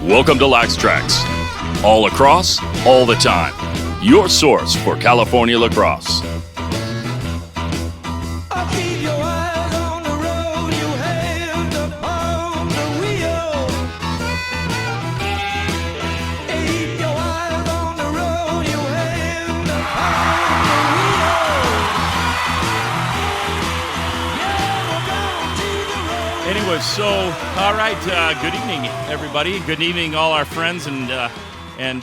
Welcome to LAX Trax. All lacrosse, all the time. Your source for California lacrosse. So, all right, good evening, everybody. Good evening, all our friends and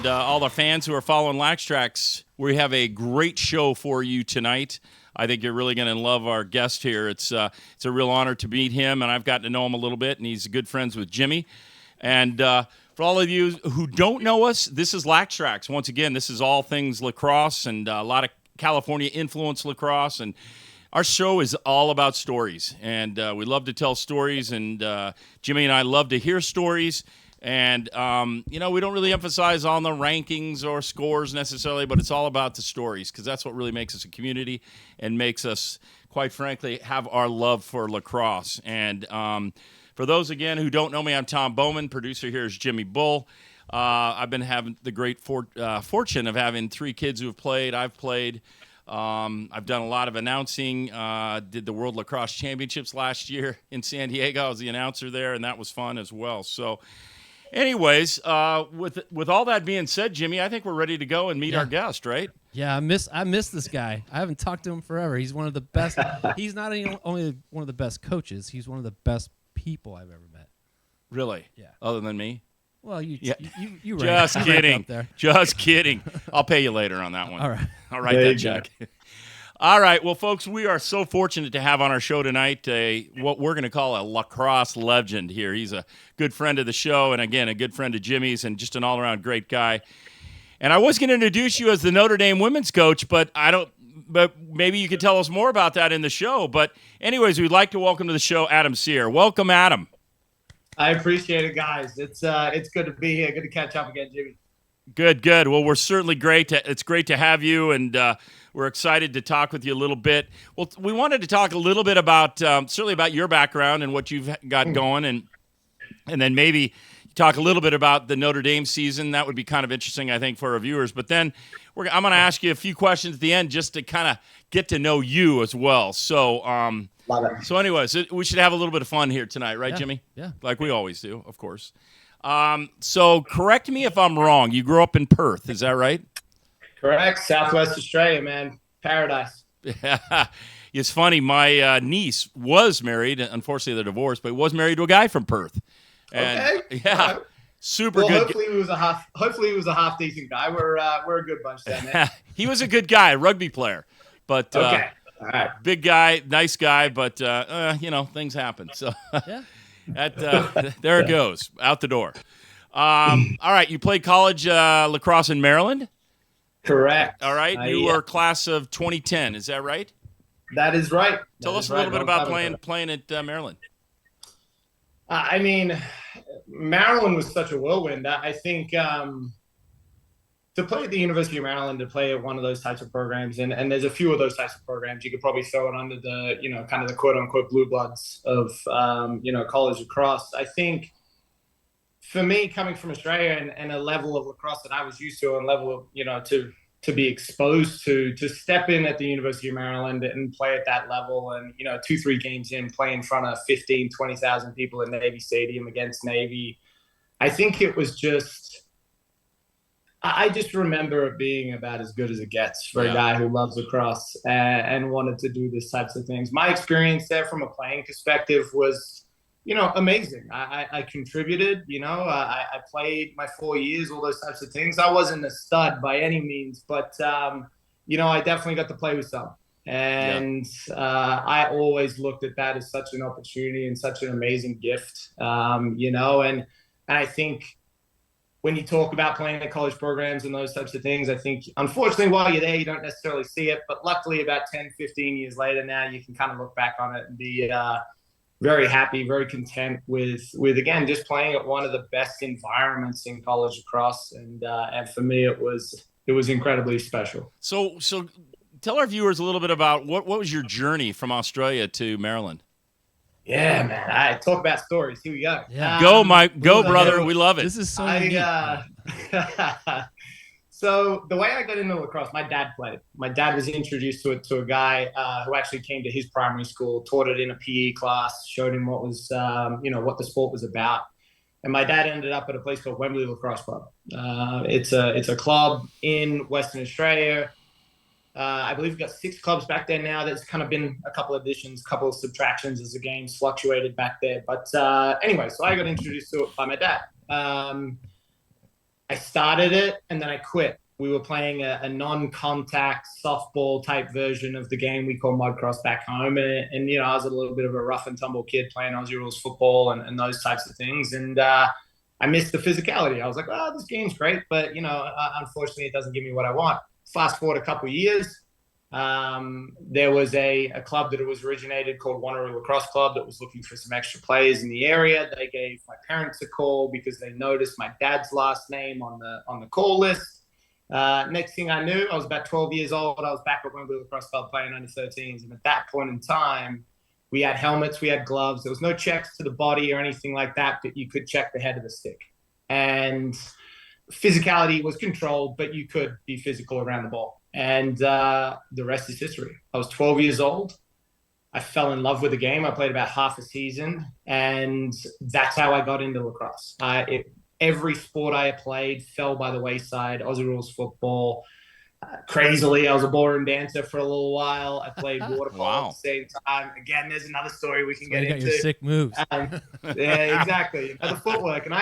all our fans who are following LAX Trax. We have a great show for you tonight. I think you're really going to love our guest here. It's a real honor to meet him, and I've gotten to know him a little bit, and he's good friends with Jimmy. And for all of you who don't know us, this is LAX Trax. Once again, this is all things lacrosse and a lot of California-influenced lacrosse, and our show is all about stories, and we love to tell stories, and Jimmy and I love to hear stories, and, we don't really emphasize on the rankings or scores necessarily, but it's all about the stories, because that's what really makes us a community and makes us, quite frankly, have our love for lacrosse. And for those, again, who don't know me, I'm Tom Bowman. Producer here is Jimmy Bull. I've been having the great fortune of having three kids who have played. I've played. I've done a lot of announcing, did the World Lacrosse Championships last year in San Diego. I was the announcer there, and that was fun as well. So anyways, with all that being said, Jimmy, I think we're ready to go and meet our guest, right? Yeah, I miss this guy. I haven't talked to him forever. He's one of the best. He's not only one of the best coaches, he's one of the best people I've ever met. Really? Yeah. Other than me? Well, you just kidding. Just kidding. I'll pay you later on that one. All right. I'll write that check. All right. Well, folks, we are so fortunate to have on our show tonight what we're going to call a lacrosse legend here. He's a good friend of the show, and again, a good friend of Jimmy's, and just an all-around great guy. And I was going to introduce you as the Notre Dame women's coach, but maybe you could tell us more about that in the show. But anyways, we'd like to welcome to the show Adam Sear. Welcome, Adam. I appreciate it, guys. It's good to be here. Good to catch up again, Jimmy. Good. Well, we're certainly great. It's great to have you, and we're excited to talk with you a little bit. Well, we wanted to talk a little bit about certainly about your background and what you've got going, and then maybe talk a little bit about the Notre Dame season. That would be kind of interesting, I think, for our viewers. But then I'm going to ask you a few questions at the end just to kind of get to know you as well. So, So anyways, we should have a little bit of fun here tonight, right, Jimmy? Yeah. Like we always do, of course. So correct me if I'm wrong. You grew up in Perth, is that right? Correct. Southwest Australia, man. Paradise. Yeah. It's funny. My niece was married. Unfortunately, they're divorced, but was married to a guy from Perth. And, okay. Yeah. Super good. Hopefully he was a half decent guy. We're a good bunch then. Man. He was a good guy, a rugby player. But okay. All right. Big guy, nice guy, but things happen. So there it goes, out the door. All right, you played college lacrosse in Maryland? Correct. All right, you were class of 2010, is that right? That is right. Tell us a little bit about playing at Maryland. I mean, Maryland was such a whirlwind. I think to play at the University of Maryland, to play at one of those types of programs, and there's a few of those types of programs, you could probably throw it under the, kind of the quote unquote blue bloods of, college lacrosse. I think for me, coming from Australia and a level of lacrosse that I was used to, and level of, to be exposed to step in at the University of Maryland and play at that level, and, 2-3 games in, play in front of 15, 20,000 people in Navy Stadium against Navy. I think it was I just remember it being about as good as it gets for a guy who loves lacrosse and wanted to do these types of things. My experience there from a playing perspective was, amazing. I contributed, I played my 4 years, all those types of things. I wasn't a stud by any means, but, I definitely got to play with some. And I always looked at that as such an opportunity and such an amazing gift, and I think when you talk about playing at college programs and those types of things, I think, unfortunately, while you're there, you don't necessarily see it. But luckily, about 10, 15 years later now, you can kind of look back on it and be very happy, very content with again, just playing at one of the best environments in college lacrosse. And for me, it was incredibly special. So tell our viewers a little bit about what was your journey from Australia to Maryland? Yeah, man. I talk about stories. Here we go. Yeah. Go, Mike. Go, So brother. We love it. This is so unique. So the way I got into lacrosse, my dad played. My dad was introduced to it to a guy who actually came to his primary school, taught it in a PE class, showed him what was, what the sport was about. And my dad ended up at a place called Wembley Lacrosse Club. It's a club in Western Australia. I believe we've got 6 clubs back there now. There's kind of been a couple of additions, a couple of subtractions as the game's fluctuated back there. But anyway, so I got introduced to it by my dad. I started it and then I quit. We were playing a non-contact softball type version of the game we call mudcross back home. And I was a little bit of a rough and tumble kid playing Aussie rules football and those types of things. And I missed the physicality. I was like, oh, this game's great, but, unfortunately it doesn't give me what I want. Fast forward a couple of years, there was a club that was originated called Wanneroo Lacrosse Club that was looking for some extra players in the area. They gave my parents a call because they noticed my dad's last name on the call list. Next thing I knew, I was about 12 years old. I was back at Wembley Lacrosse Club playing under 13s. And at that point in time, we had helmets, we had gloves. There was no checks to the body or anything like that, but you could check the head of the stick. And physicality was controlled, but you could be physical around the ball. And the rest is history. I was 12 years old. I fell in love with the game. I played about half a season, and that's how I got into lacrosse. Every sport I played fell by the wayside. Aussie rules football. Crazily, I was a ballroom dancer for a little while. I played water polo at the same time. Again, there's another story we can get into. Your sick moves. Yeah, exactly. The footwork. And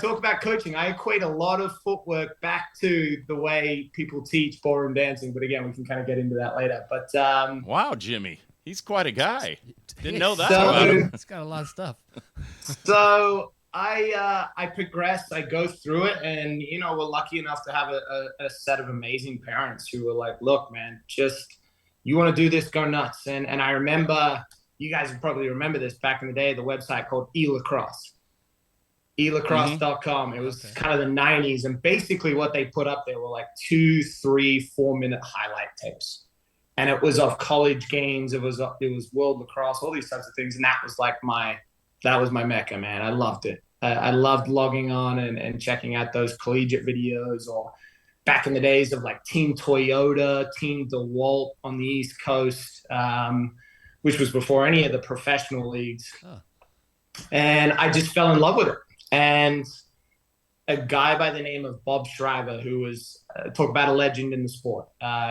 talk about coaching. I equate a lot of footwork back to the way people teach ballroom dancing. But again, we can kind of get into that later. But wow, Jimmy, he's quite a guy. Didn't know that about him. It's got a lot of stuff. So I progress. I go through it, and we're lucky enough to have a set of amazing parents who were like, "Look, man, you want to do this, go nuts." And I remember, you guys would probably remember this back in the day, the website called eLacrosse. elacrosse.com. It was kind of the 90s. And basically what they put up there were like 2, 3, 4-minute highlight tapes. And it was of college games. It was world lacrosse, all these types of things. And that was my mecca, man. I loved it. I loved logging on and checking out those collegiate videos, or back in the days of like Team Toyota, Team DeWalt on the East Coast, which was before any of the professional leagues. Oh. And I just fell in love with it. And a guy by the name of Bob Schreiber, who was, talk about a legend in the sport.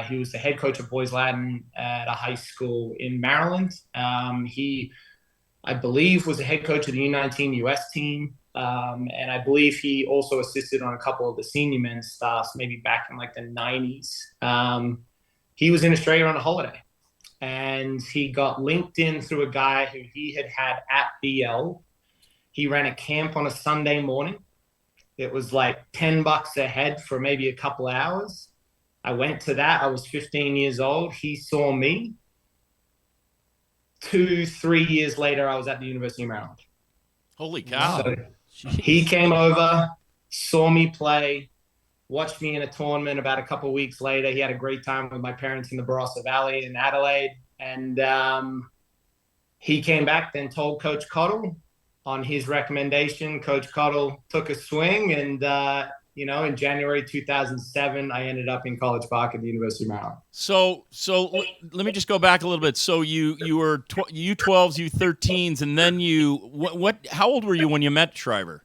He was the head coach of Boys Latin at a high school in Maryland. He, I believe, was the head coach of the U19 US team. And I believe he also assisted on a couple of the senior men's staffs, maybe back in like the 90s. He was in Australia on a holiday. And he got linked in through a guy who he had at BL. He ran a camp on a Sunday morning. It was like $10 a head for maybe a couple hours. I went to that. I was 15 years old. He saw me. 2-3 years later, I was at the University of Maryland. Holy cow. So he came over, saw me play, watched me in a tournament. About a couple of weeks later, he had a great time with my parents in the Barossa Valley in Adelaide. And he came back, then told Coach Cottle. On his recommendation, Coach Cottle took a swing, and in January 2007, I ended up in College Park at the University of Maryland. So let me just go back a little bit. So you were U12s, U13s, and then how old were you when you met Schreiber?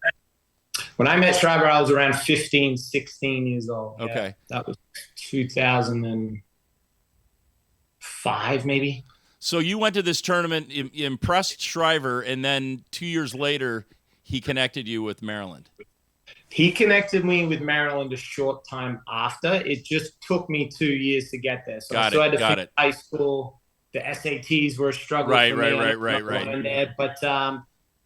When I met Schreiber, I was around 15, 16 years old. Okay. Yeah, that was 2005, maybe. So you went to this tournament, impressed Schreiber, and then 2 years later, he connected you with Maryland. He connected me with Maryland a short time after. It just took me 2 years to get there. So I still had to finish high school. The SATs were a struggle for me. Right. There. But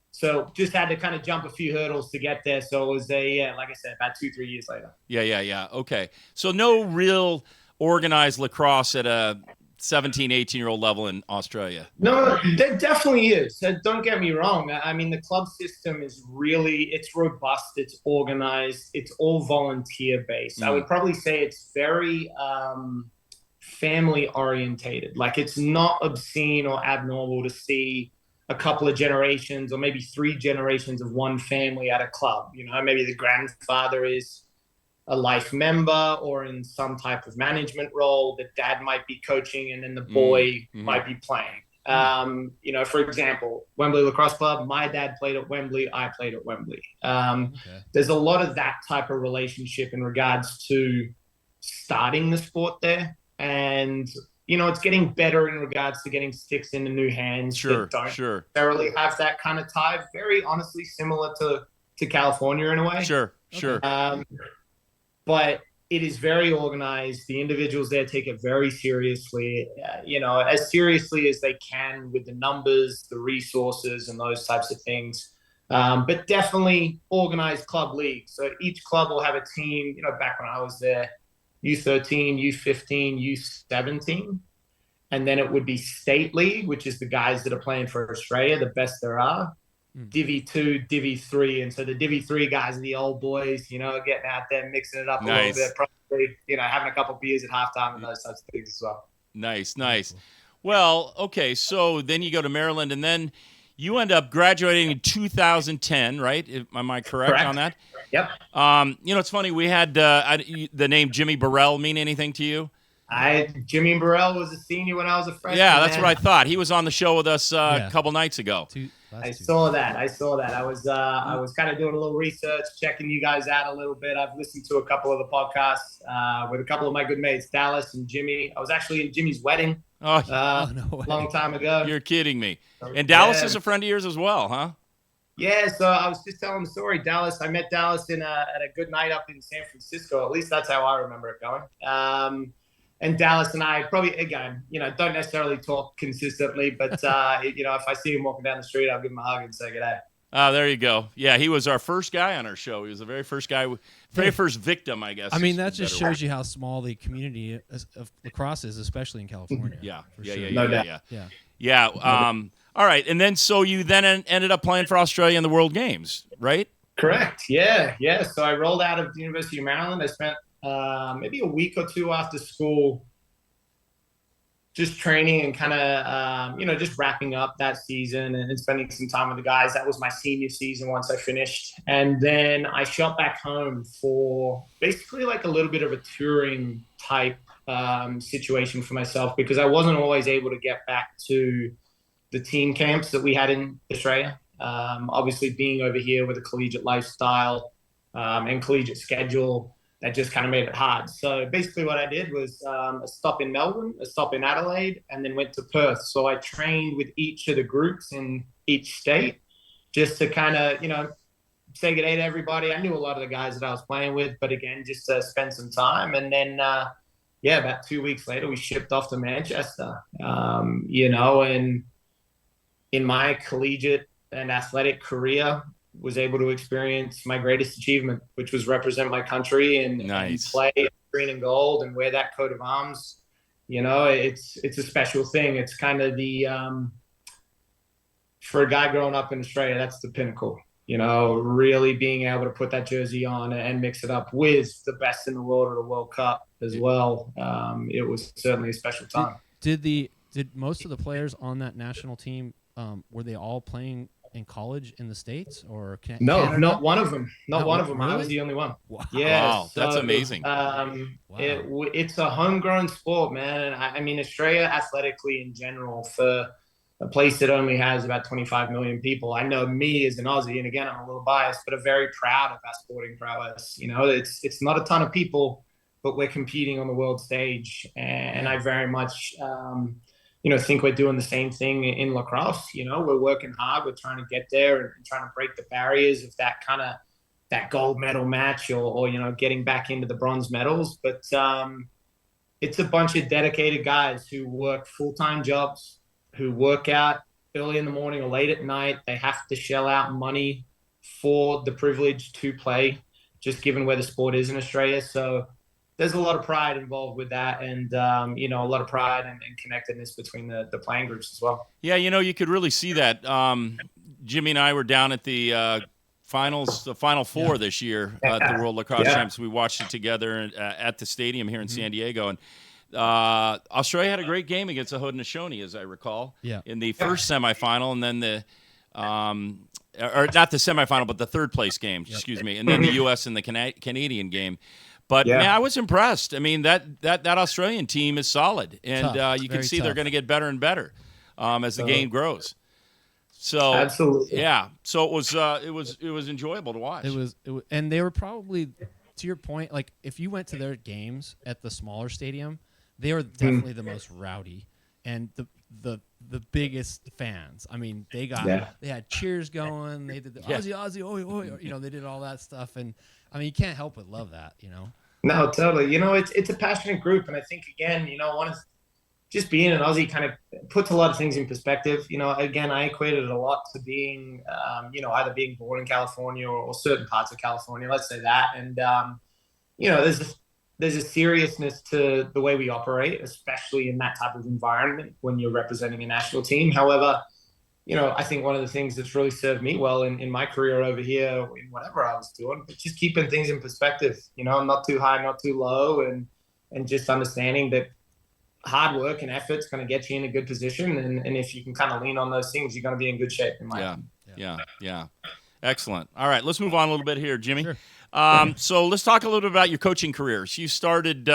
so just had to kind of jump a few hurdles to get there. So it was like I said, about 2-3 years later. Yeah. Okay. So no real organized lacrosse at a 17, 18-year-old level in Australia. No, there definitely is. Don't get me wrong. I mean, the club system is it's robust, it's organized, it's all volunteer-based. I would probably say it's very family-orientated. Like, it's not obscene or abnormal to see a couple of generations or maybe 3 generations of one family at a club. Maybe the grandfather is a life member or in some type of management role. The dad might be coaching and then the boy might be playing. For example, Wembley Lacrosse Club, my dad played at Wembley, I played at Wembley. There's a lot of that type of relationship in regards to starting the sport there. And, it's getting better in regards to getting sticks into new hands that don't necessarily have that kind of tie. Very honestly similar to California in a way. Sure. But it is very organized. The individuals there take it very seriously, as seriously as they can with the numbers, the resources, and those types of things. But definitely organized club leagues. So each club will have a team, back when I was there, U13, U15, U17. And then it would be state league, which is the guys that are playing for Australia, the best there are. Divvy 2, Divvy 3. And so the Divvy 3 guys are the old boys, getting out there, mixing it up a little bit, probably, having a couple of beers at halftime and those types of things as well. Nice. Well, okay, so then you go to Maryland, and then you end up graduating in 2010, right? Am I correct on that? Yep. It's funny, we had the name Jimmy Burrell mean anything to you? Jimmy Burrell was a senior when I was a freshman. Yeah, that's what I thought. He was on the show with us a couple nights ago. I saw that. I was kind of doing a little research, checking you guys out a little bit. I've listened to a couple of the podcasts with a couple of my good mates, Dallas and Jimmy. I was actually in Jimmy's wedding no way. long time ago. You're kidding me. And Dallas is a friend of yours as well, huh? Yeah, so I was just telling the story. I met Dallas at a good night up in San Francisco. At least that's how I remember it going. And Dallas and I probably, again, don't necessarily talk consistently, but, if I see him walking down the street, I'll give him a hug and say good day. Oh, there you go. Yeah, he was our first guy on our show. He was the very first guy, very first victim, I guess. I mean, that just shows you how small the community of lacrosse is, especially in California. Yeah. All right, and then so you then ended up playing for Australia in the World Games, right? Correct. Yeah. So I rolled out of the University of Maryland. I spent maybe a week or two after school just training and kind of, just wrapping up that season and spending some time with the guys. That was my senior season once I finished. And then I shot back home for basically like a little bit of a touring type situation for myself because I wasn't always able to get back to the team camps that we had in Australia. Obviously being over here with a collegiate lifestyle and collegiate schedule, that just kind of made it hard. So basically what I did was a stop in Melbourne, a stop in Adelaide, and then went to Perth. So I trained with each of the groups in each state just to kind of, say good day to everybody. I knew a lot of the guys that I was playing with, but again, just to spend some time. And then, about 2 weeks later, we shipped off to Manchester, and in my collegiate and athletic career, was able to experience my greatest achievement, which was represent my country and play green and gold and wear that coat of arms. It's a special thing. It's kind of for a guy growing up in Australia, that's the pinnacle, really being able to put that jersey on and mix it up with the best in the world at a World Cup as well. It was certainly a special time. Did most of the players on that national team, were they all playing in college in the States or No, not one of them. Not one of them. Really? I was the only one. Wow. Yeah, wow, that's amazing. Wow. It's a homegrown sport, man. I mean, Australia athletically in general, for a place that only has about 25 million people, I know me as an Aussie, and again, I'm a little biased, but I'm very proud of our sporting prowess. It's not a ton of people, but we're competing on the world stage, and I very much think we're doing the same thing in lacrosse. We're working hard. We're trying to get there and trying to break the barriers of that gold medal match or getting back into the bronze medals. But it's a bunch of dedicated guys who work full-time jobs, who work out early in the morning or late at night. They have to shell out money for the privilege to play, just given where the sport is in Australia. So there's a lot of pride involved with that, and a lot of pride and connectedness between the playing groups as well. Yeah, you could really see that. Jimmy and I were down at the Final Four this year at the World Lacrosse Champs. We watched it together at the stadium here in San Diego, and Australia had a great game against the Haudenosaunee, as I recall, Yeah. in the first semifinal, and then or not the semifinal, but the third place game, excuse me, and then the U.S. and the Canadian game. But man, I was impressed. I mean, that Australian team is solid, and you can see they're going to get better and better as the game grows. So absolutely, yeah. So it was enjoyable to watch. It was, and they were probably, to your point, like if you went to their games at the smaller stadium, they were definitely the most rowdy and the biggest fans. I mean, they had cheers going. They did the Aussie, Aussie, oi, oi. You know, they did all that stuff, and I mean, you can't help but love that. You know. No, totally. You know, it's a passionate group, and I think again, you know, one is just being an Aussie kind of puts a lot of things in perspective. You know, again, I equated it a lot to being, you know, either being born in California or certain parts of California. Let's say that, and you know, there's a seriousness to the way we operate, especially in that type of environment when you're representing a national team. However, you know, I think one of the things that's really served me well in my career over here, in whatever I was doing, just keeping things in perspective, you know, not too high, not too low, and just understanding that hard work and effort's going to get you in a good position. And if you can kind of lean on those things, you're going to be in good shape, in my opinion. Yeah. Excellent. All right, let's move on a little bit here, Jimmy. Sure. So let's talk a little bit about your coaching careers. You started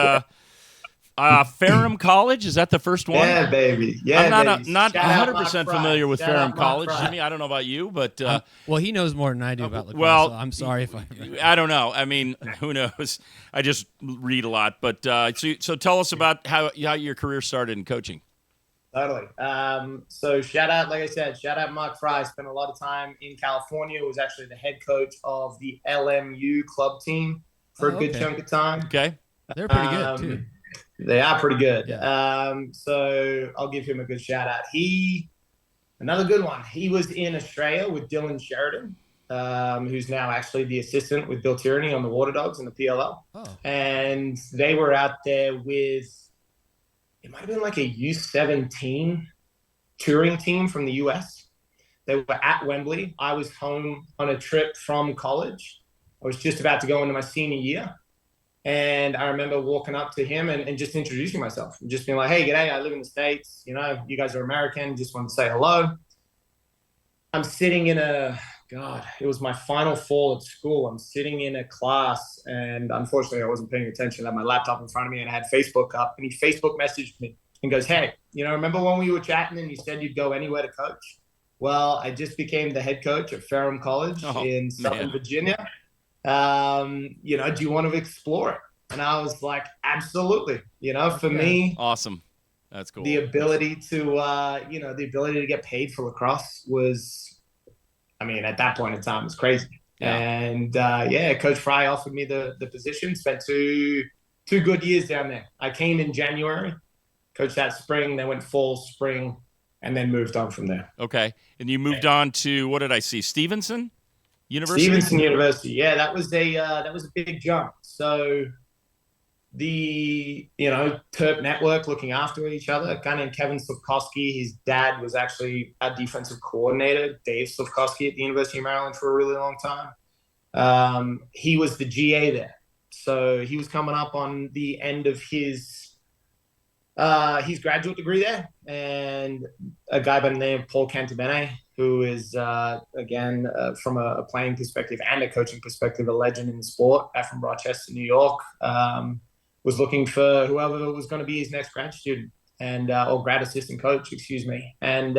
Ferrum College. Is that the first one? Yeah, baby. Yeah, I'm baby. not Shout 100% familiar with Shout Ferrum out College, Mark Jimmy. I don't know about you, but Well, he knows more than I do about lacrosse. well, So I'm sorry if I don't know. I mean, who knows? I just read a lot. But so tell us about how your career started in coaching. Totally. So shout out, like I said, shout out Mark Fry. Spent a lot of time in California. Was actually the head coach of the LMU club team for a good chunk of time. Okay. They're pretty good too. They are pretty good. Yeah. So I'll give him a good shout out. Another good one. He was in Australia with Dylan Sheridan, who's now actually the assistant with Bill Tierney on the Water Dogs in the PLL. Oh. And they were out there with, it might have been like a U17 touring team from the US. They were at Wembley. I was home on a trip from college. I was just about to go into my senior year. And I remember walking up to him and just introducing myself and just being like, hey, g'day, I live in the States. You know, you guys are American. Just want to say hello. I'm sitting in it was my final fall at school. I'm sitting in a class and unfortunately I wasn't paying attention. I had my laptop in front of me and I had Facebook up and he Facebook messaged me and goes, hey, you know, remember when we were chatting and you said you'd go anywhere to coach? Well, I just became the head coach at Ferrum College in Southern Virginia. You know, do you want to explore it? And I was like, absolutely. You know, for me, awesome. That's cool. The ability to get paid for lacrosse was, I mean, at that point in time, it was crazy. Yeah. And Coach Fry offered me the position. Spent two good years down there. I came in January, coached that spring, then went fall, spring, and then moved on from there. Okay, and you moved on to, what did I see? Stevenson University. Yeah, that was a big jump. So the Terp network looking after each other. A guy named Kevin Slavkovsky, his dad was actually a defensive coordinator, Dave Slavkovsky at the University of Maryland for a really long time. He was the GA there. So he was coming up on the end of his graduate degree there. And a guy by the name of Paul Cantabene, who is, from a playing perspective and a coaching perspective, a legend in the sport, from Rochester, New York, was looking for whoever was going to be his next grad student or grad assistant coach, excuse me. And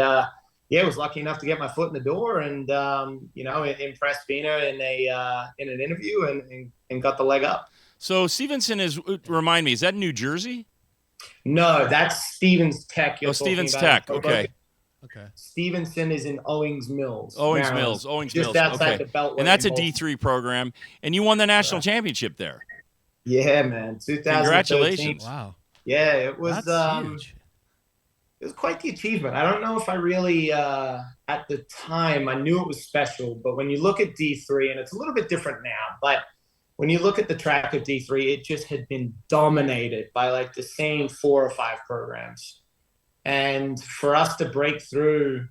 was lucky enough to get my foot in the door and, impressed Bina in an interview and got the leg up. So Stevenson remind me, is that New Jersey? No, that's Stevens Tech. Stevens Tech. Okay. Stevenson is in Owings Mills. Just outside the Beltway. And that's a D3 program. And you won the national championship there. Yeah, man. 2013. Congratulations. Wow. Yeah, it was huge. It was quite the achievement. I don't know if I really at the time I knew it was special, but when you look at D3, and it's a little bit different now, but when you look at the track of D3, it just had been dominated by like the same 4 or 5 programs. And for us to break through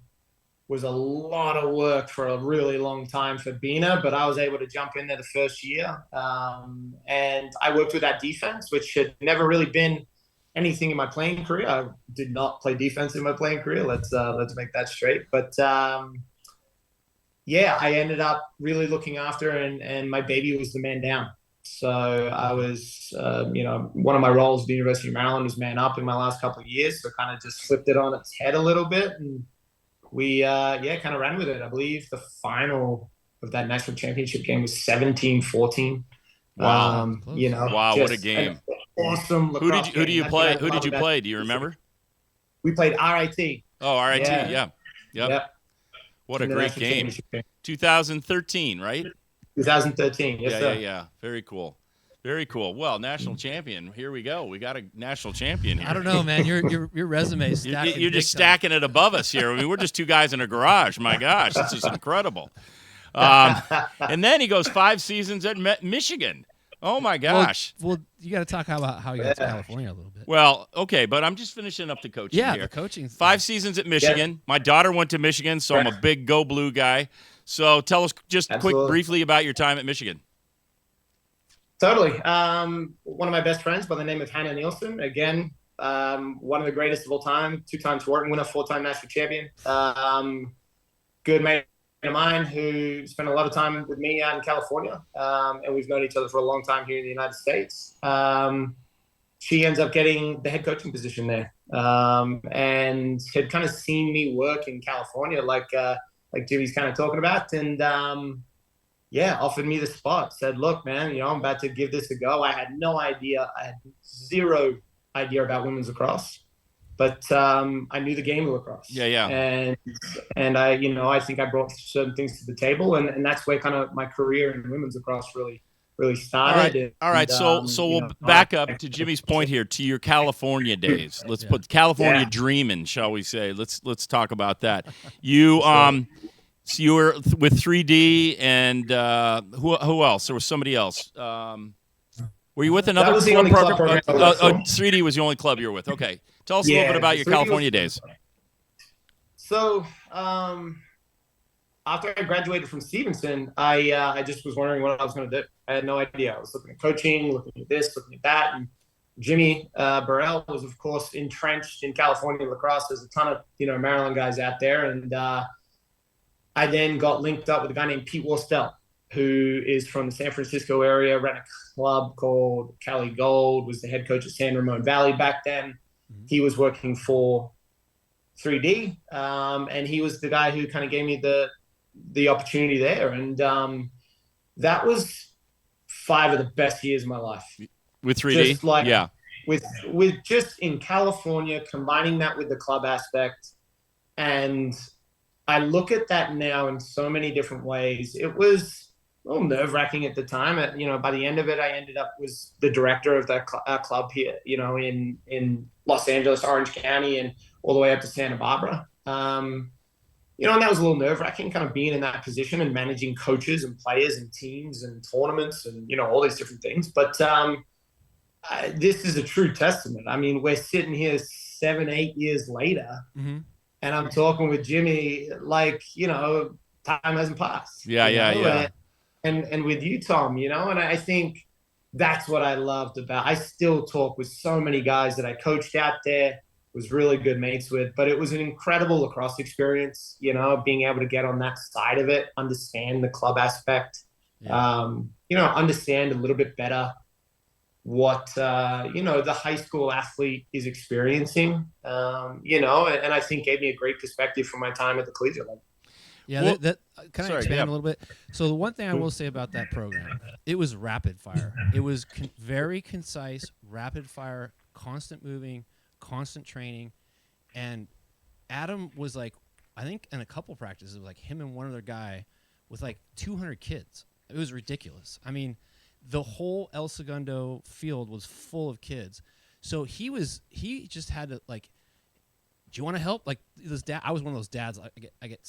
was a lot of work for a really long time for Bina, but I was able to jump in there the first year. And I worked with that defense, which had never really been anything in my playing career. I did not play defense in my playing career. Let's make that straight. But yeah, I ended up really looking after, and my baby was the man down. So I was, one of my roles at the University of Maryland was man up in my last couple of years. So kind of just flipped it on its head a little bit, and we, kind of ran with it. I believe the final of that national championship game was 17-14. Wow. Wow, what a just game. Awesome. Who did you play? Who did you play? Do you remember? We played RIT. Oh, RIT. Yeah. Yep. What a great game. 2013, right? 2013. Yes, sir. Yeah. Very cool. Very cool. Well, national champion. Here we go. We got a national champion here. I don't know, man. Your resume is stacked. You're just stacking it above us here. I mean, we're just two guys in a garage. My gosh, this is incredible. And then he goes 5 seasons at Michigan. Oh my gosh. Well, you got to talk about how you got to California a little bit. Well, okay, but I'm just finishing up the coaching here. Yeah, the coaching. 5 seasons at Michigan. Yeah. My daughter went to Michigan, so I'm a big Go Blue guy. So tell us just briefly about your time at Michigan. Totally. One of my best friends by the name of Hannah Nielsen. Again, one of the greatest of all time. 2-time Swarton winner, 4-time national champion. Good mate of mine who spent a lot of time with me out in California, and we've known each other for a long time here in the United States. She ends up getting the head coaching position there, and had kind of seen me work in California, like Jimmy's kind of talking about, and offered me the spot. Said, "Look, man, I'm about to give this a go." I had no idea. I had zero idea about women's lacrosse. But I knew the game of lacrosse. Yeah. And I think I brought certain things to the table, and that's where kind of my career in women's lacrosse really started. All right. So we'll back up to Jimmy's point here, to your California days. Let's put California dreaming, shall we say? Let's talk about that. You so you were with 3D, and who else? There was somebody else. Were you with another club program? 3D was the only club you were with. Okay. Tell us a little bit about your California days. So, after I graduated from Stevenson, I just was wondering what I was going to do. I had no idea. I was looking at coaching, looking at this, looking at that. And Jimmy Burrell was, of course, entrenched in California lacrosse. There's a ton of Maryland guys out there, and I then got linked up with a guy named Pete Worstel, who is from the San Francisco area, ran a club called Cali Gold, was the head coach at San Ramon Valley back then. He was working for 3D, and he was the guy who kind of gave me the opportunity there. And that was 5 of the best years of my life. With 3D? Yeah. With just in California, combining that with the club aspect. And I look at that now in so many different ways. It was a little nerve-wracking at the time. By the end of it, I ended up was the director of that club here, in Los Angeles, Orange County, and all the way up to Santa Barbara. And that was a little nerve-wracking, kind of being in that position and managing coaches and players and teams and tournaments and, all these different things. But this is a true testament. I mean, we're sitting here 7-8 years later, and I'm talking with Jimmy like, time hasn't passed. Yeah. And with you, Tom, and I think that's what I loved about. I still talk with so many guys that I coached out there, was really good mates with, but it was an incredible lacrosse experience, being able to get on that side of it, understand the club aspect, understand a little bit better what, the high school athlete is experiencing, and I think gave me a great perspective from my time at the collegiate level. Yeah, well, that can I expand a little bit? So the one thing I will say about that program, it was rapid fire. It was very concise, rapid fire, constant moving, constant training. And Adam was like, I think in a couple practices, it was like him and one other guy with like 200 kids. It was ridiculous. I mean, the whole El Segundo field was full of kids. So he just had to like, do you want to help? Like this dad, I was one of those dads. I get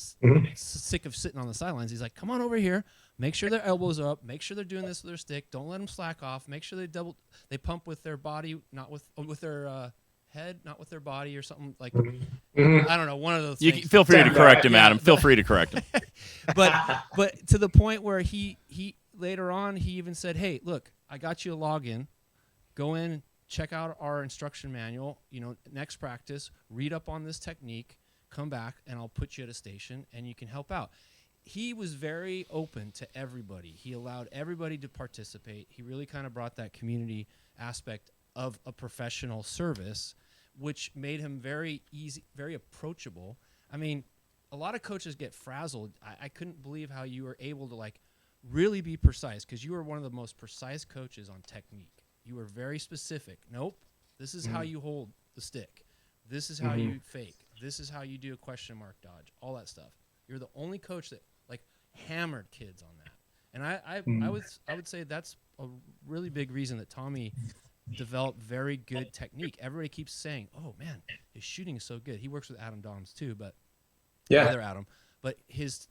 sick of sitting on the sidelines. He's like, come on over here. Make sure their elbows are up. Make sure they're doing this with their stick. Don't let them slack off. Make sure they pump with their body, not with their head, not with their body or something like. I don't know. One of those. You feel free to correct him, Adam. Feel free to correct him. but to the point where he later on he even said, hey, look, I got you a login. Go in, check out our instruction manual. Next practice, read up on this technique, come back, and I'll put you at a station, and you can help out. He was very open to everybody. He allowed everybody to participate. He really kind of brought that community aspect of a professional service, which made him very easy, very approachable. I mean, a lot of coaches get frazzled. I couldn't believe how you were able to really be precise, because you were one of the most precise coaches on technique. You were very specific. Nope, this is how you hold the stick. This is how you fake. This is how you do a question mark dodge. All that stuff. You're the only coach that hammered kids on that. And I would say that's a really big reason that Tommy developed very good technique. Everybody keeps saying, "Oh man, his shooting is so good." He works with Adam Doms too, but other Adam. But his,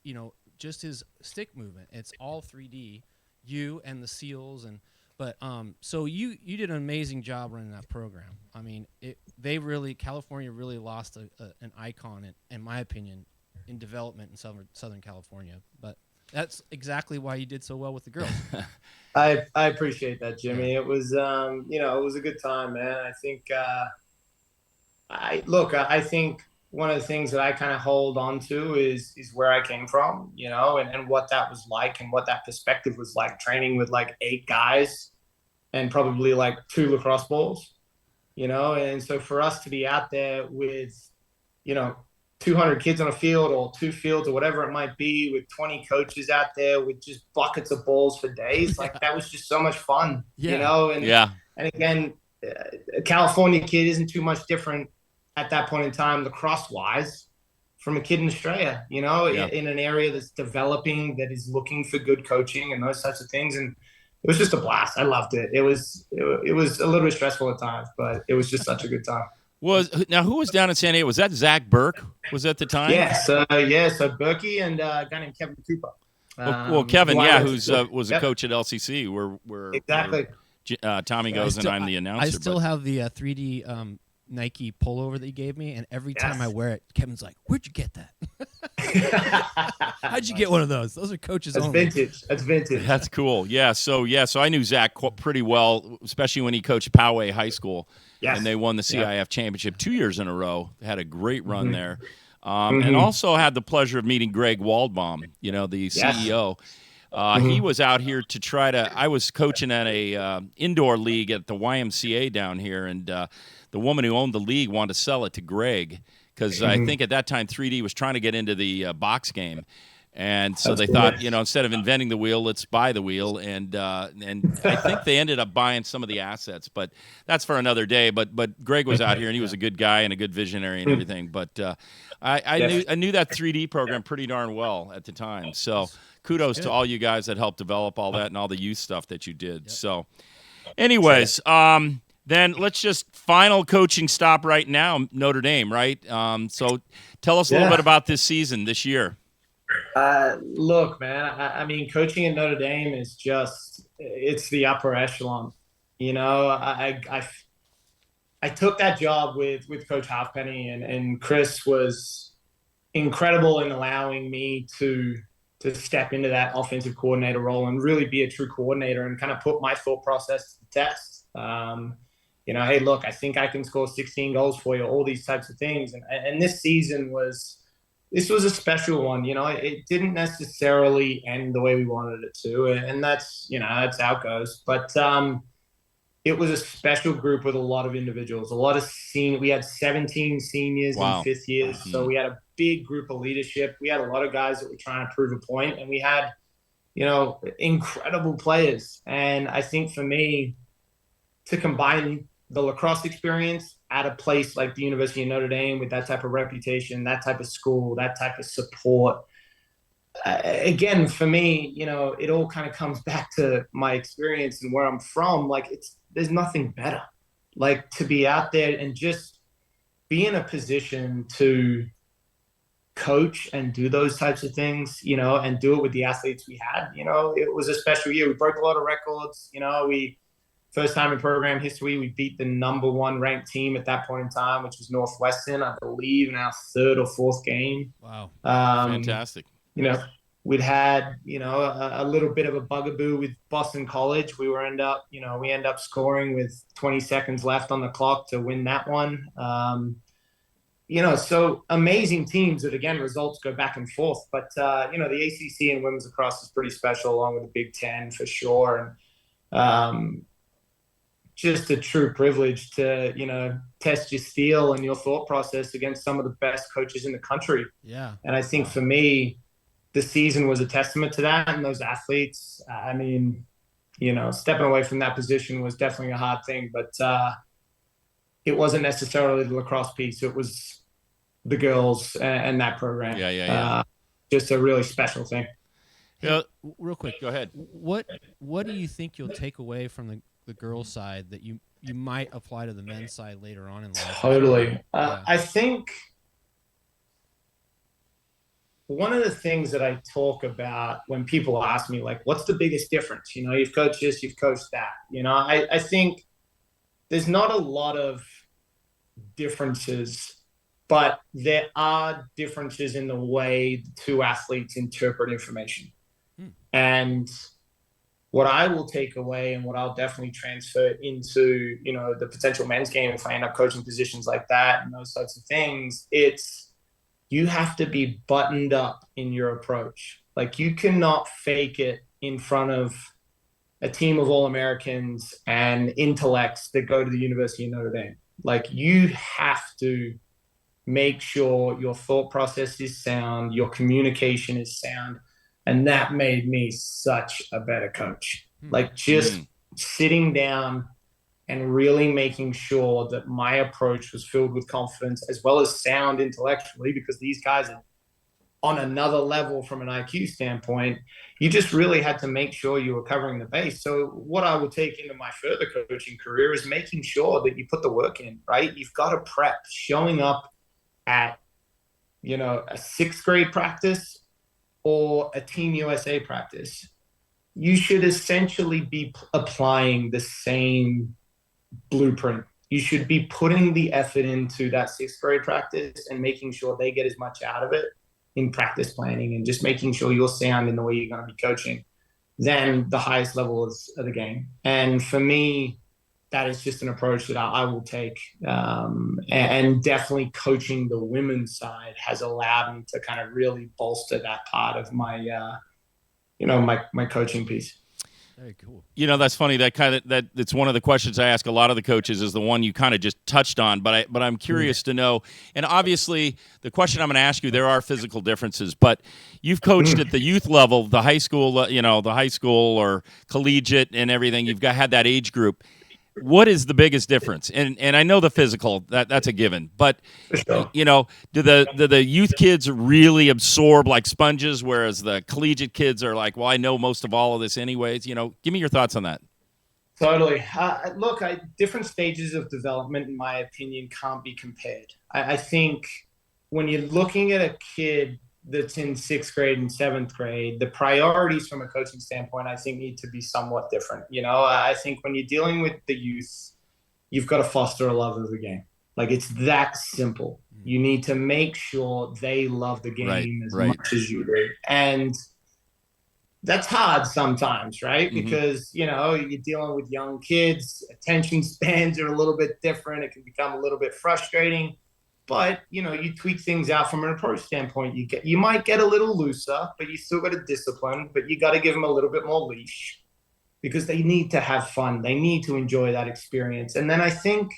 just his stick movement, it's all 3D. You and the seals so you did an amazing job running that program. I mean, California really lost an icon, in my opinion, in development in Southern California. But that's exactly why you did so well with the girls. I appreciate that, Jimmy. It was it was a good time, man. I think I think one of the things that I kind of hold on to is where I came from, and what that was like, and what that perspective was like, training with 8 guys and probably 2 lacrosse balls, and so for us to be out there with 200 kids on a field, or 2 fields, or whatever it might be, with 20 coaches out there with just buckets of balls for days, that was just so much fun, and again, a California kid isn't too much different at that point in time, lacrosse wise, from a kid in Australia, in an area that's developing, that is looking for good coaching and those types of things. And it was just a blast. I loved it. It was a little bit stressful at times, but it was just such a good time. Now who was down in San Diego? Was that Zach Burke? Was at the time? Yes, so Berkey and a guy named Kevin Cooper. Kevin, was a coach at LCC. Where exactly. Tommy goes, and I'm the announcer. I still have the 3D Nike pullover that you gave me, and every time I wear it, Kevin's like, "Where'd you get that? How'd you get one of those? Those are coaches only." That's vintage. That's cool. Yeah. So I knew Zach pretty well, especially when he coached Poway High School, and they won the CIF championship 2 years in a row. They had a great run there, and also had the pleasure of meeting Greg Waldbaum, the CEO. He was out here to try to. I was coaching at a indoor league at the YMCA down here, and the woman who owned the league wanted to sell it to Greg, because I think at that time 3D was trying to get into the box game, and so they thought, instead of inventing the wheel, let's buy the wheel, and I think they ended up buying some of the assets, but that's for another day. But Greg was out here, and he was a good guy and a good visionary and everything. But I knew that 3D program pretty darn well at the time. So kudos to all you guys that helped develop all that and all the youth stuff that you did. So, anyways, then let's just final coaching stop right now, Notre Dame, right? So tell us a little bit about this season, this year. Look, man, I mean, coaching at Notre Dame is it's the upper echelon. I took that job with Coach Halfpenny, and Chris was incredible in allowing me to step into that offensive coordinator role and really be a true coordinator and kind of put my thought process to the test. Hey, look, I think I can score 16 goals for you, all these types of things. And this season was a special one. It didn't necessarily end the way we wanted it to. And that's how it goes. But it was a special group with a lot of individuals, a lot of we had 17 seniors and fifth years. So we had a big group of leadership. We had a lot of guys that were trying to prove a point, and we had, incredible players. And I think for me, to combine the lacrosse experience at a place like the University of Notre Dame with that type of reputation, that type of school, that type of support, again, for me, it all kind of comes back to my experience and where I'm from. There's nothing better, to be out there and just be in a position to coach and do those types of things, and do it with the athletes we had. It was a special year. We broke a lot of records. First time in program history, we beat the number 1 ranked team at that point in time, which was Northwestern, I believe, in our 3rd or 4th game. Wow. Fantastic. we'd had, a little bit of a bugaboo with Boston College. We end up scoring with 20 seconds left on the clock to win that one. So amazing teams that, again, results go back and forth. But, the ACC and women's lacrosse is pretty special, along with the Big Ten for sure. And just a true privilege to, test your steel and your thought process against some of the best coaches in the country. Yeah. And I think for me, the season was a testament to that. And those athletes, I mean, stepping away from that position was definitely a hard thing. But it wasn't necessarily the lacrosse piece. It was the girls and that program. Yeah. Just a really special thing. Hey, real quick, go ahead. What do you think you'll take away from the girls' side that you might apply to the men's side later on in life? Totally. I think one of the things that I talk about when people ask me, like, what's the biggest difference? You've coached this, you've coached that. I think there's not a lot of differences, but there are differences in the way the two athletes interpret information. And what I will take away and what I'll definitely transfer into, the potential men's game if I end up coaching positions like that and those types of things, you have to be buttoned up in your approach. Like, you cannot fake it in front of a team of All-Americans and intellects that go to the University of Notre Dame. Like, you have to make sure your thought process is sound, your communication is sound. And that made me such a better coach. Like, just sitting down and really making sure that my approach was filled with confidence as well as sound intellectually, because these guys are on another level from an IQ standpoint. You just really had to make sure you were covering the base. So what I would take into my further coaching career is making sure that you put the work in, right? You've got to prep. Showing up at, a sixth grade practice or a Team USA practice, you should essentially be applying the same blueprint. You should be putting the effort into that sixth grade practice and making sure they get as much out of it in practice planning and just making sure you're sound in the way you're going to be coaching than the highest levels of the game. And for me, that is just an approach that I will take. And definitely coaching the women's side has allowed me to kind of really bolster that part of my, my coaching piece. Very cool. That's funny. That's one of the questions I ask a lot of the coaches, is the one you kind of just touched on. But I'm curious to know. And obviously, the question I'm going to ask you, there are physical differences. But you've coached at the youth level, the high school, the high school or collegiate and everything. You've had that age group. What is the biggest difference? And I know the physical, that's a given. But do the youth kids really absorb like sponges, whereas the collegiate kids are like, well, I know most of all of this anyways. Give me your thoughts on that. Totally. Look, different stages of development, in my opinion, can't be compared. I think when you're looking at a kid that's in sixth grade and seventh grade, the priorities from a coaching standpoint, I think, need to be somewhat different. I think when you're dealing with the youth, you've got to foster a love of the game. Like, it's that simple. You need to make sure they love the game as much as you do. And that's hard sometimes, right? Mm-hmm. Because, you're dealing with young kids, attention spans are a little bit different. It can become a little bit frustrating. But, you tweak things out from an approach standpoint. You might get a little looser, but you still got to discipline, but you got to give them a little bit more leash because they need to have fun. They need to enjoy that experience. And then I think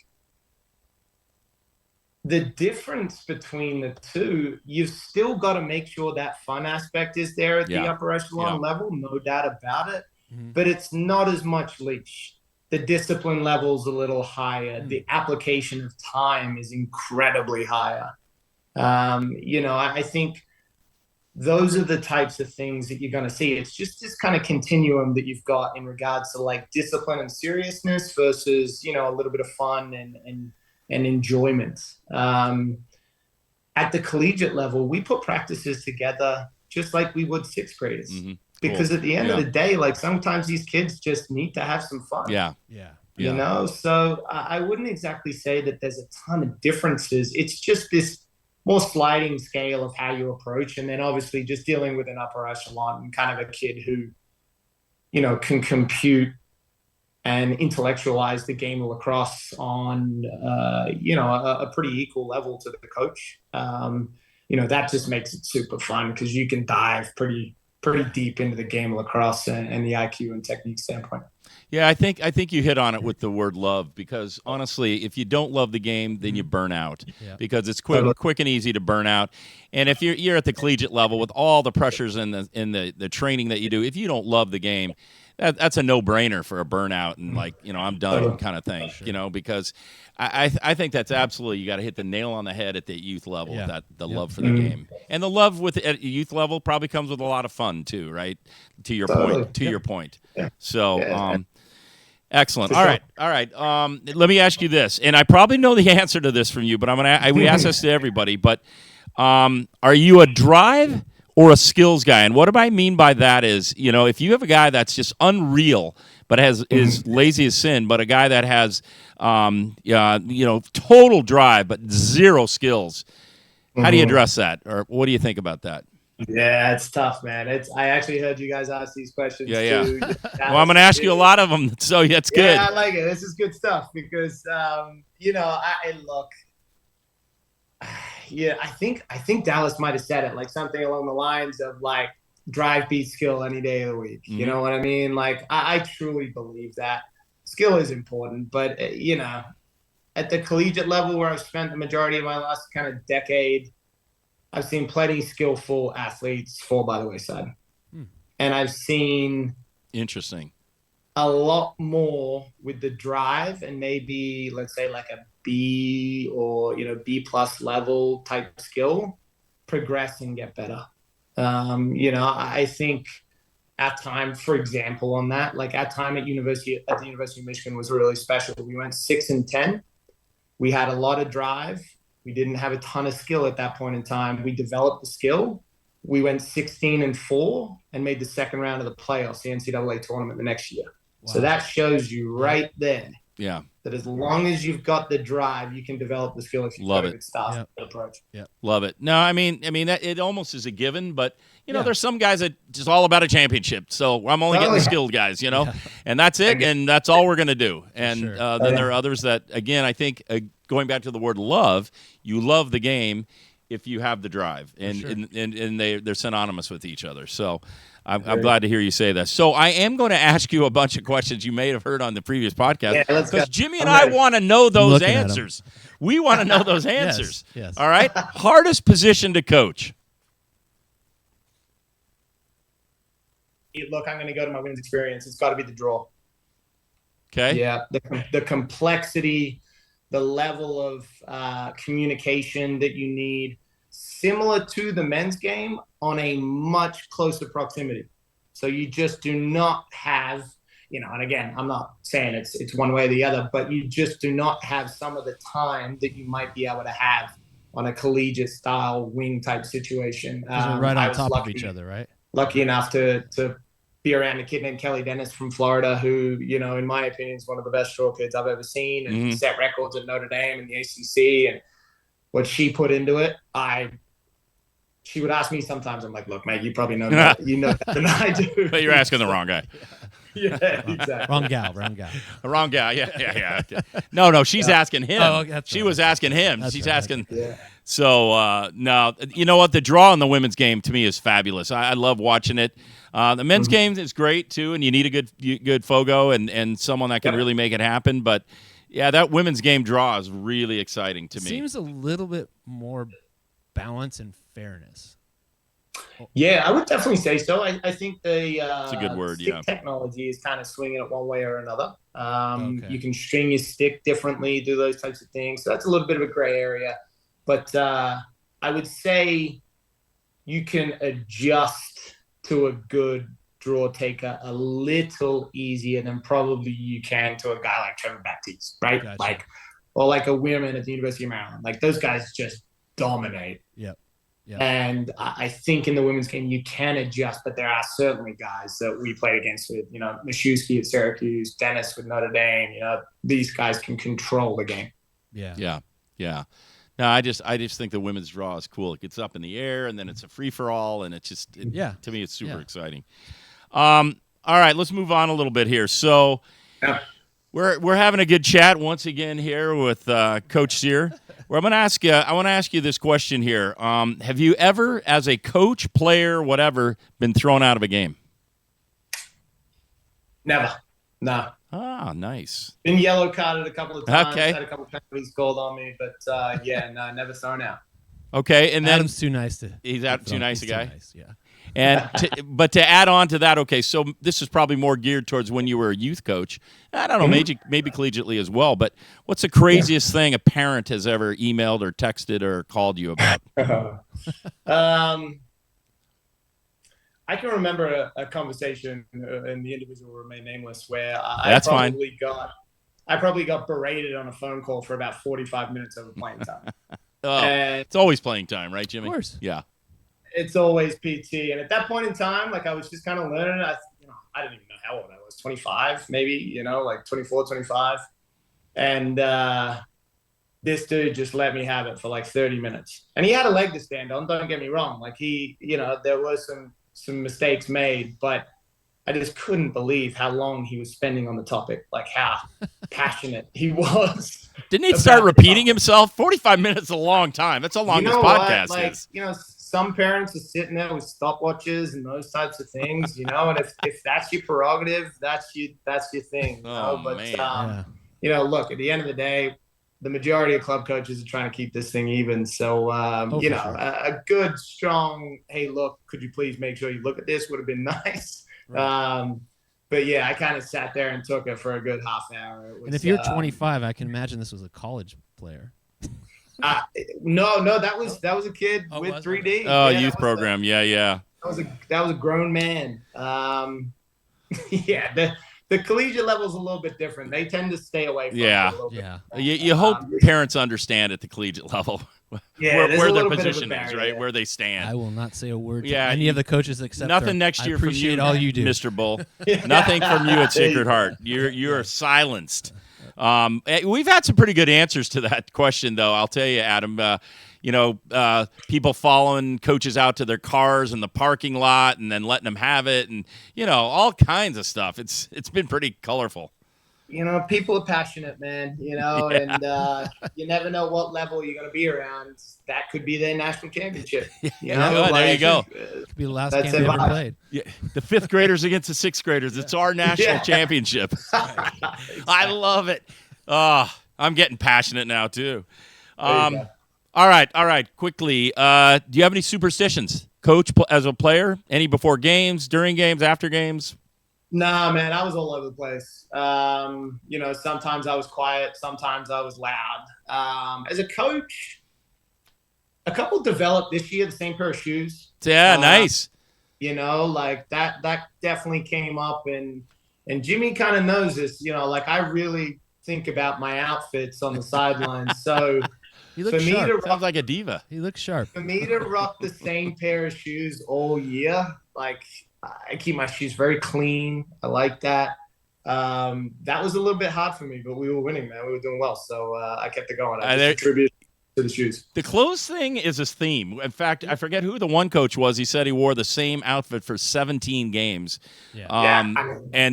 the difference between the two, you've still got to make sure that fun aspect is there at the upper echelon level, no doubt about it. Mm-hmm. But it's not as much leash. The discipline level's a little higher. The application of time is incredibly higher. I think those are the types of things that you're going to see. It's just this kind of continuum that you've got in regards to like discipline and seriousness versus, a little bit of fun and enjoyment. At the collegiate level, we put practices together just like we would sixth graders. Mm-hmm. Because at the end of the day, like, sometimes these kids just need to have some fun. Yeah. So I wouldn't exactly say that there's a ton of differences. It's just this more sliding scale of how you approach. And then obviously just dealing with an upper echelon and kind of a kid who, can compute and intellectualize the game of lacrosse on, a pretty equal level to the coach. That just makes it super fun because you can dive pretty deep into the game of lacrosse and the IQ and technique standpoint. Yeah, I think you hit on it with the word love, because honestly, if you don't love the game, then you burn out, because it's quick and easy to burn out. And if you're at the collegiate level with all the pressures and the training that you do, if you don't love the game, that's a no-brainer for a burnout and I'm done kind of thing. Sure. Because I think that's absolutely, you got to hit the nail on the head at the youth level. Yeah. The love for the game, and the love at youth level probably comes with a lot of fun too, right? To your point. Yeah. So. Excellent. All right. Let me ask you this, and I probably know the answer to this from you, but we ask this to everybody. But are you a drive or a skills guy? And what do I mean by that is, if you have a guy that's just unreal, but is lazy as sin, but a guy that has, total drive but zero skills, how do you address that, or what do you think about that? Yeah, it's tough, man. I actually heard you guys ask these questions too. Yeah. Well, I'm going to ask you a lot of them, so that's good. Yeah, I like it. This is good stuff because, I think Dallas might have said it, like something along the lines of like drive beats skill any day of the week. Mm-hmm. You know what I mean? Like I truly believe that skill is important, but at the collegiate level where I've spent the majority of my last kind of decade, I've seen plenty skillful athletes fall by the wayside. And I've seen a lot more with the drive and maybe, let's say, like a B or, B+ level type skill progress and get better. I think our time, for example, on that, like our time at the University of Michigan was really special. We went 6-10. We had a lot of drive. We didn't have a ton of skill at that point in time. We developed the skill. We went 16-4 and made the second round of the playoffs, the NCAA tournament, the next year. Wow. So that shows you right there that as long as you've got the drive, you can develop the skill if you've got a good start approach. Yeah, love it. No, I mean that it almost is a given, but there's some guys that just all about a championship. So I'm only getting the skilled guys, and that's it, and that's all we're gonna do. And then there are others that, again, I think going back to the word love, you love the game if you have the drive, and they're synonymous with each other. So I'm glad to hear you say that. So I am going to ask you a bunch of questions you may have heard on the previous podcast, because Jimmy and I want to know those answers. We want to know those answers. Yes. All right. Hardest position to coach. Look, I'm going to go to my women's experience. It's got to be the draw. Okay. Yeah, the complexity, the level of communication that you need, similar to the men's game on a much closer proximity. So you just do not have, and again, I'm not saying it's one way or the other, but you just do not have some of the time that you might be able to have on a collegiate style wing type situation. Right on top of each other, right? Lucky enough to be around a kid named Kelly Dennis from Florida, who, in my opinion, is one of the best draw kids I've ever seen, and set records at Notre Dame and the ACC, and what she put into it. She would ask me sometimes, I'm like, look, mate, you probably know that. You know that than I do. But you're asking the wrong guy. Yeah, exactly. Wrong gal. Wrong guy. Yeah. No, she's asking him. She was asking him. She's asking. Yeah. So, no, you know what? The draw in the women's game to me is fabulous. I love watching it. The men's game is great too, and you need a good fogo and someone that can really make it happen. But yeah, that women's game draw is really exciting to me. Seems a little bit more balance and fairness. Yeah, I would definitely say so. I think it's a good word. Stick technology is kind of swinging it one way or another. You can string your stick differently, do those types of things. So that's a little bit of a gray area. But I would say you can adjust to a good draw taker a little easier than probably you can to a guy like Trevor Baptiste, right? Gotcha. Like a Weirman at the University of Maryland. Like those guys just dominate. Yep. And I think in the women's game you can adjust, but there are certainly guys that we played against with, Mashewski at Syracuse, Dennis with Notre Dame. These guys can control the game. Yeah. No, I just think the women's draw is cool. It gets up in the air, and then it's a free-for-all, and it's just to me, it's super exciting. All right, let's move on a little bit here. So we're having a good chat once again here with Coach Sear. Where I want to ask you this question here. Have you ever, as a coach, player, whatever, been thrown out of a game? Never. No. Ah, nice. Been yellow carded a couple of times. Okay. Had a couple of penalties called on me, but no, never thrown out. Okay, and then Adam's too nice to. He's too nice a guy. Too nice, yeah. And but to add on to that, okay, so this is probably more geared towards when you were a youth coach. I don't know, maybe collegiately as well. But what's the craziest thing a parent has ever emailed or texted or called you about? I can remember a conversation, and the individual will remain nameless, where I probably got berated on a phone call for about 45 minutes over playing time. It's always playing time, right, Jimmy? Of course. Yeah. It's always PT. And at that point in time, like, I was just kind of learning. I didn't even know how old I was, 25 maybe, like 24, 25. And this dude just let me have it for like 30 minutes. And he had a leg to stand on, don't get me wrong. Like, there was some mistakes made, but I just couldn't believe how long he was spending on the topic, like how passionate he was. Didn't he start repeating himself? 45 minutes is a long time. That's how long this podcast is. Some parents are sitting there with stopwatches and those types of things, and if that's your prerogative, that's your thing. Man. Look, at the end of the day, the majority of club coaches are trying to keep this thing even. So, sure. A good, strong, hey, look, could you please make sure you look at this would have been nice. Right. But yeah, I kind of sat there and took it for a good half hour. And if you're 25, I can imagine this was a college player. No, that was a kid with 3D. Oh, youth program. Yeah. That was a grown man. The collegiate level is a little bit different. They tend to stay away from it a little bit. You hope parents understand at the collegiate level where their position is, right? Where they stand. I will not say a word to any of the coaches except nothing next year. I appreciate from you, all you do, Mr. Bull. Nothing from you at Sacred Heart. You're silenced. We've had some pretty good answers to that question, though. I'll tell you, Adam. People following coaches out to their cars in the parking lot and then letting them have it, and all kinds of stuff. It's been pretty colorful. People are passionate, man. And you never know what level you're going to be around. That could be their national championship. There you go. Could be the last game they ever played. Yeah, the fifth graders against the sixth graders. It's our national championship. Exactly. I love it. I'm getting passionate now too. All right. Quickly, do you have any superstitions, Coach, as a player? Any before games, during games, after games? Nah, man, I was all over the place. Sometimes I was quiet, sometimes I was loud. As a coach, a couple developed this year the same pair of shoes. Yeah, nice. That definitely came up, and Jimmy kind of knows this. I really think about my outfits on the sidelines. So he looks sharp. Sounds like a diva. He looks sharp. For me to rock the same pair of shoes all year, I keep my shoes very clean. I like that. That was a little bit hard for me, but we were winning, man. We were doing well, so I kept it going. I just attributed to the shoes. The clothes thing is a theme. In fact, I forget who the one coach was. He said he wore the same outfit for 17 games. And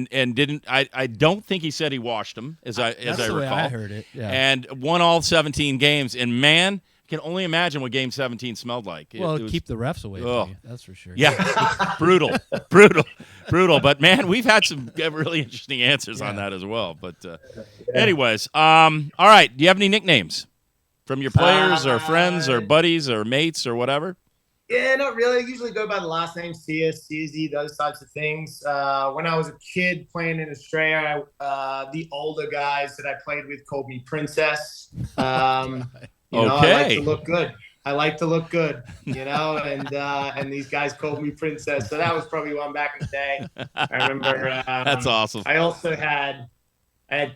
didn't. I don't think he said he washed them, as I the recall. Way I heard it. Yeah. And won all 17 games. And man, can only imagine what Game 17 smelled like. Well, it was, keep the refs away from you. That's for sure. Yeah, brutal. But man, we've had some really interesting answers on that as well. But anyways, all right. Do you have any nicknames from your players or friends or buddies or mates or whatever? Yeah, not really. I usually go by the last name, Sear, Searsy, those types of things. When I was a kid playing in Australia, the older guys that I played with called me Princess. I like to look good. And these guys called me Princess. So that was probably one back in the day. I remember. That's awesome. I also had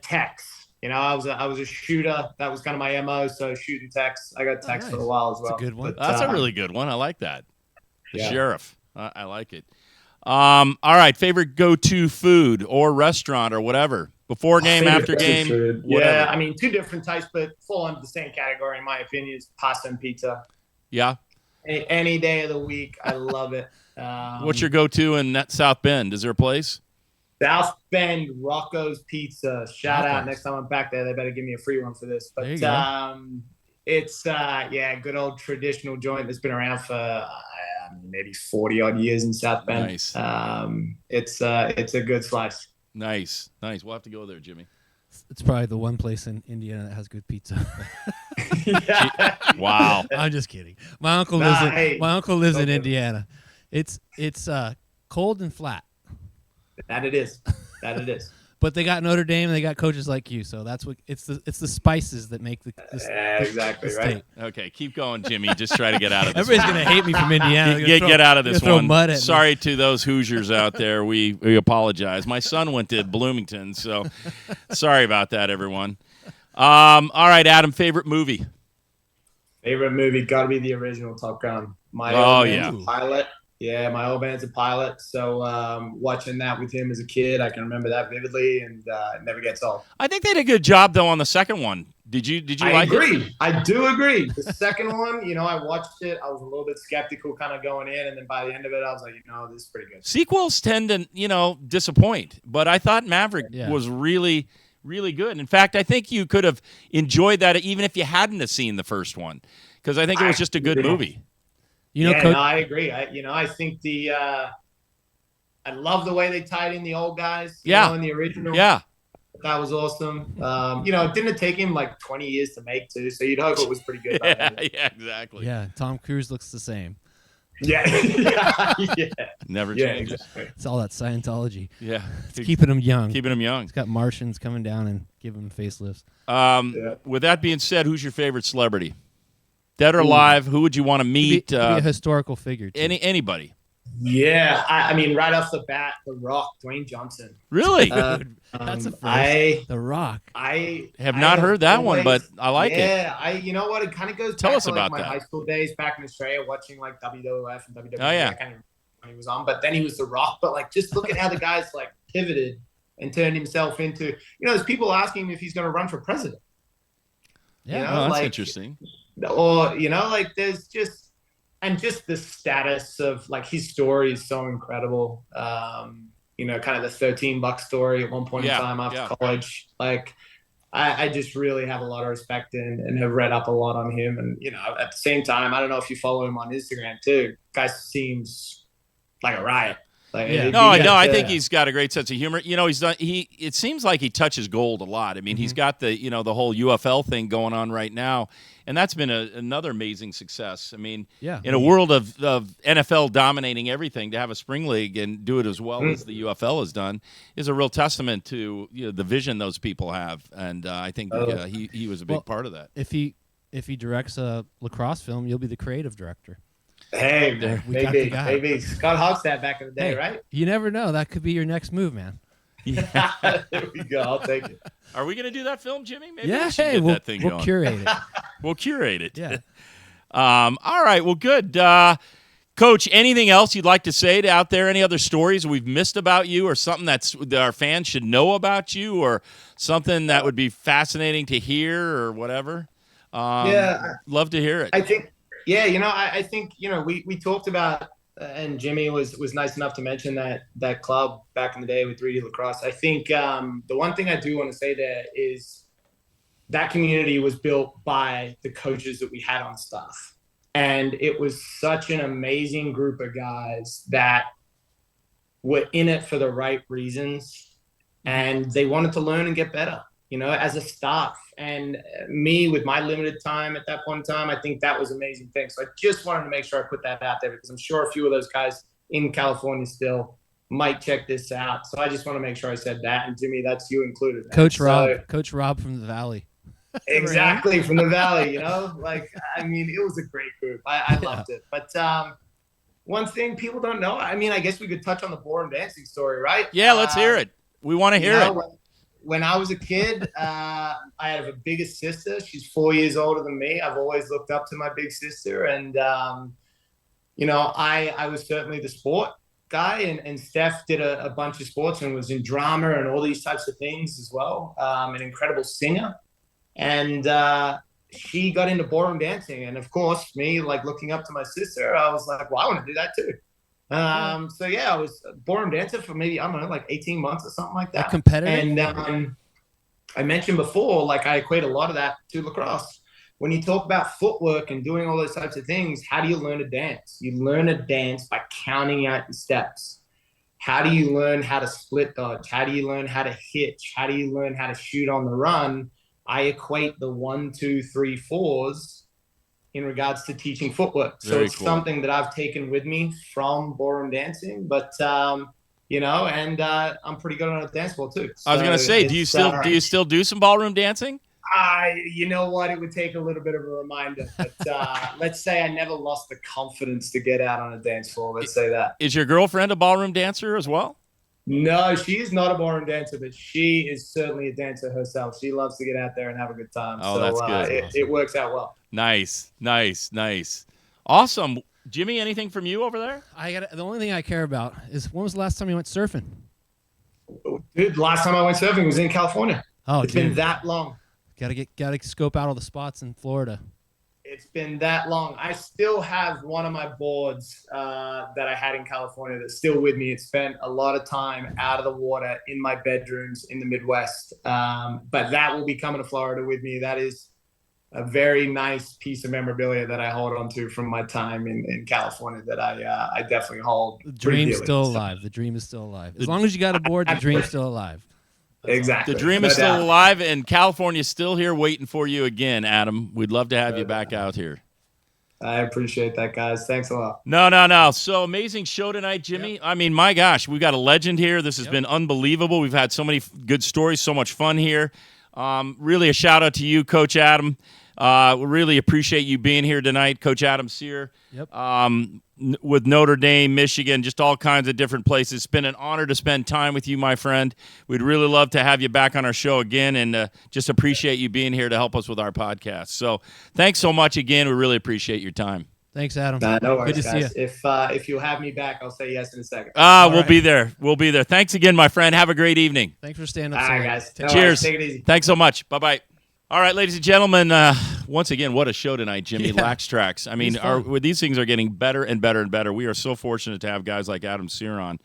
Tex. I was a shooter. That was kind of my MO. So shooting Tex. I got Tex for a while as well. That's a good one. That's a really good one. I like that. The Sheriff. I like it. All right, favorite go-to food or restaurant or whatever. Before game, Favorite after game, food. whatever. Yeah, I mean, two different types, but fall under the same category, in my opinion, is pasta and pizza. Yeah. Any day of the week, I love it. What's your go-to in that South Bend? Is there a place? South Bend Rocco's Pizza. Shout out. Rocco's. Next time I'm back there, they better give me a free one for this. But There you go. it's good old traditional joint that's been around for maybe 40 odd years in South Bend. Nice. It's a good slice. Nice. We'll have to go there, Jimmy. It's probably the one place in Indiana that has good pizza. Yeah. Wow. I'm just kidding. My uncle Hey, lives in okay. Indiana. It's cold and flat, That it is. but they got Notre Dame and they got coaches like you. So that's what it's the spices that make the Exactly the right. state. Okay, keep going, Jimmy. Just try to get out of this. Everybody's gonna hate me from Indiana. Get out of this throw one. mud at me. Sorry to those Hoosiers out there. We apologize. My son went to Bloomington, so sorry about that, everyone. All right, Adam, favorite movie? Favorite movie got to be the original Top Gun. My Oh, old yeah. man's a pilot. Yeah, my old man's a pilot. So watching that with him as a kid, I can remember that vividly, and it never gets old. I think they did a good job though on the second one. Did you I like it? agree. I do agree. The second one, I watched it. I was a little bit skeptical kind of going in, and then by the end of it, I was like, this is pretty good. Sequels tend to, disappoint, but I thought Maverick was really, really good. In fact, I think you could have enjoyed that even if you hadn't have seen the first one, because I think it was just a good movie. I agree. I think I love the way they tied in the old guys. In the original. Yeah. That was awesome. It didn't take him like 20 years to make too, so you'd hope it was pretty good. Yeah, exactly. Yeah, Tom Cruise looks the same. Yeah. Never changes. Exactly. It's all that Scientology. Yeah. It's keeping him young. Keeping him young. It's got Martians coming down and giving him facelifts. With that being said, who's your favorite celebrity? Dead or alive? Who would you want to meet? Be a historical figure. Too. Anybody. Yeah, I mean, right off the bat, The Rock, Dwayne Johnson. Really? That's a first. The Rock. I have not heard that one, but I like it. Yeah, you know what? It kind of goes Tell back us to about my that. high school days back in Australia, watching like WWF and WWE. Oh, yeah. I can't even remember when he was on, but then he was The Rock. But like, just look at how the guy's like pivoted and turned himself into. There's people asking him if he's going to run for president. Yeah, that's interesting. Or there's just. And just the status of like his story is so incredible. Kind of the $13 story at one point in time after college. Like, I just really have a lot of respect and have read up a lot on him. And at the same time, I don't know if you follow him on Instagram too. Guy seems like a riot. Like, I think he's got a great sense of humor. He's done. It seems like he touches gold a lot. I mean, he's got the the whole UFL thing going on right now, and that's been another amazing success. I mean, in a world of NFL dominating everything, to have a spring league and do it as well as the UFL has done is a real testament to the vision those people have, and I think he was a big part of that. If he directs a lacrosse film, you'll be the creative director. Hey, maybe Scott Hogstad back in the day, right? You never know. That could be your next move, man. Yeah. There we go. I'll take it. Are we going to do that film, Jimmy? Maybe we should get that thing we'll going. Curate it. We'll curate it. Yeah. All right. Well, good. Coach, anything else you'd like to say out there? Any other stories we've missed about you, or something that our fans should know about you, or something that would be fascinating to hear, or whatever? Love to hear it. I think. Yeah, I think we talked about, and Jimmy was nice enough to mention that club back in the day with 3D Lacrosse. I think the one thing I do want to say there is that community was built by the coaches that we had on staff, and it was such an amazing group of guys that were in it for the right reasons, and they wanted to learn and get better. As a staff, and me with my limited time at that point in time, I think that was an amazing thing. So I just wanted to make sure I put that out there, because I'm sure a few of those guys in California still might check this out. So I just want to make sure I said that. And Jimmy, that's you included. Man. Coach Rob from the Valley. Exactly, from the Valley, it was a great group. I loved it. But one thing people don't know, I guess we could touch on the Borum dancing story, right? Yeah, let's hear it. We want to hear it. When I was a kid, I have a bigger sister. She's 4 years older than me. I've always looked up to my big sister. And, I was certainly the sport. guy, and Steph did a bunch of sports and was in drama and all these types of things as well. An incredible singer. And she got into ballroom dancing. And of course, me, like looking up to my sister, I was like, well, I want to do that too. So yeah, I was a ballroom dancer for maybe, I don't know, like 18 months or something like that. Competitive? And I mentioned before, like I equate a lot of that to lacrosse. When you talk about footwork and doing all those types of things, how do you learn to dance? You learn to dance by counting out your steps. How do you learn how to split dodge? How do you learn how to hitch? How do you learn how to shoot on the run? I equate the 1, 2, 3, 4s in regards to teaching footwork. So it's something that I've taken with me from ballroom dancing, but you know, and I'm pretty good on a dance floor too. So I was going to say, do you still do some ballroom dancing? You know what? It would take a little bit of a reminder, but let's say I never lost the confidence to get out on a dance floor. Let's say that. Is your girlfriend a ballroom dancer as well? No, she is not a ballroom dancer, but she is certainly a dancer herself. She loves to get out there and have a good time. Oh, so, that's good. Awesome. It works out well. Nice. Awesome. Jimmy, anything from you over there? The only thing I care about is, when was the last time you went surfing? Dude, last time I went surfing was in California. Oh, it's been that long. Gotta scope out all the spots in Florida. It's been that long. I still have one of my boards that I had in California that's still with me. It spent a lot of time out of the water in my bedrooms in the Midwest. But that will be coming to Florida with me. That is a very nice piece of memorabilia that I hold on to from my time in California that I definitely hold. The dream's still alive. The dream is still alive. As long as you got a board, the dream's still alive. Exactly. The dream is still alive, and California's still here waiting for you again, Adam. We'd love to have you back out here. I appreciate that, guys. Thanks a lot. No. So amazing show tonight, Jimmy. Yep. I mean, my gosh, we've got a legend here. This has been unbelievable. We've had so many good stories, so much fun here. Really a shout-out to you, Coach Adam. We really appreciate you being here tonight, Coach Adam Sear. Yep. With Notre Dame, Michigan, just all kinds of different places. It's been an honor to spend time with you, my friend. We'd really love to have you back on our show again, and just appreciate you being here to help us with our podcast. So thanks so much again. We really appreciate your time. Thanks, Adam. No worries, good to guys. see you. If you'll have me back, I'll say yes in a second. We'll be there. We'll be there. Thanks again, my friend. Have a great evening. Thanks for staying up. All right, guys. Cheers. Take it easy. Thanks so much. Bye-bye. All right, ladies and gentlemen, once again, what a show tonight, Jimmy. LAX Trax. I mean, these things are getting better and better and better. We are so fortunate to have guys like Adam Sear on.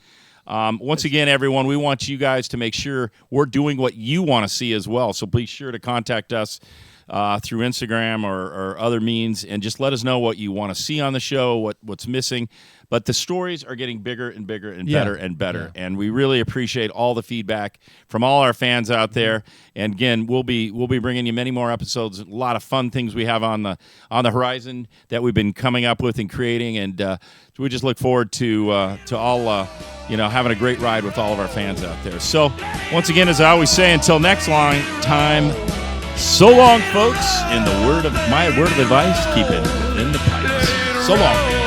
Once again, everyone, we want you guys to make sure we're doing what you want to see as well. So be sure to contact us through Instagram or other means, and just let us know what you want to see on the show, what's missing. But the stories are getting bigger and bigger and better and better, and we really appreciate all the feedback from all our fans out there. And again, we'll be bringing you many more episodes. A lot of fun things we have on the horizon that we've been coming up with and creating, and we just look forward to all having a great ride with all of our fans out there. So once again, as I always say, until next time. So long, folks. And my word of advice, keep it within the pipes. So long.